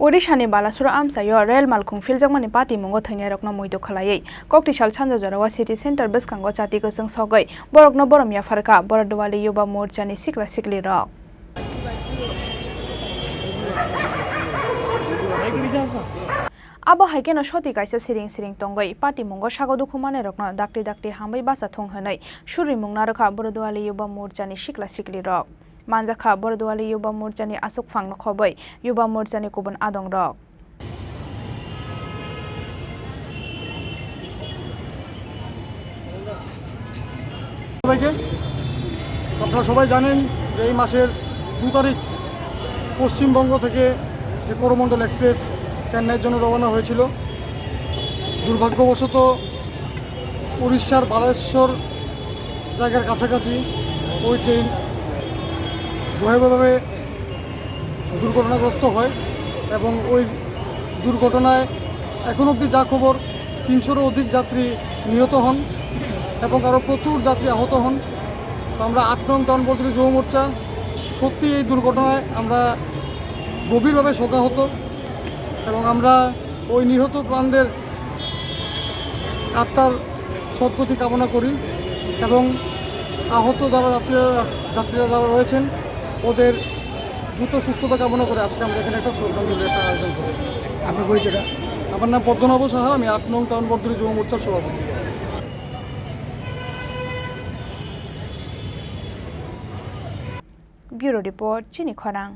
Odishani Balasura Amsayo, Rail Malkhung Philjakgwi Party Mungo Thowinairokno Muito Khlaiwi, Koktisal Chanjo Jarawa City Center Beskango Chati Kusung Sogoi, Borokno Boromia Farka, Bardowali Yuva Morcha ni Sikla Sikli Rock. Abo haikeno shoti kaisa siring tonggoi party mungo sagodu khumane rokno dakti hambai basa thonghanai shuri mungna rakha Bardowali Yuva Morcha ni sikla sikli rok manjakha Bardowali Yuva Morcha ni asuk phangno khobai Yuva Morcha ni kubun adong rok আপনারা সবাই জানেন যে এই মাসের 2 তারিখ পশ্চিমবঙ্গ থেকে যে Coromandel express চেন্নাইয়ের জন্য রওনা হয়েছিল দুর্ভাগ্যবশত উড়িষ্যার বালেশ্বর জায়গার কাছাকাছি ওই ট্রেন ভয়াবহভাবে দুর্ঘটনাগ্রস্ত হয় এবং ওই দুর্ঘটনায় এখন অবধি যা খবর 300-এরও অধিক যাত্রী নিহত হন এবং আরও প্রচুর যাত্রী আহত হন। আমরা 8 নং টাউন বলতে যুব মোর্চা সত্যি এই দুর্ঘটনায় আমরা গভীরভাবে শোকাহত এবং আমরা ওই নিহত প্রাণদের আত্মার সদ্গতি কামনা করি এবং আহত যারা যাত্রীরা যারা রয়েছেন ওদের দ্রুত সুস্থতা কামনা করে আজকে আমরা এখানে একটা শ্রদ্ধাঞ্জলি আয়োজন করি। আপনার পরিচয়টা? আমার নাম পদ্মনাভ সাহা, আমি 8 নং টাউন বর্ধমানে যুব মোর্চার সভাপতি। Bureau Report, Chini Khorang.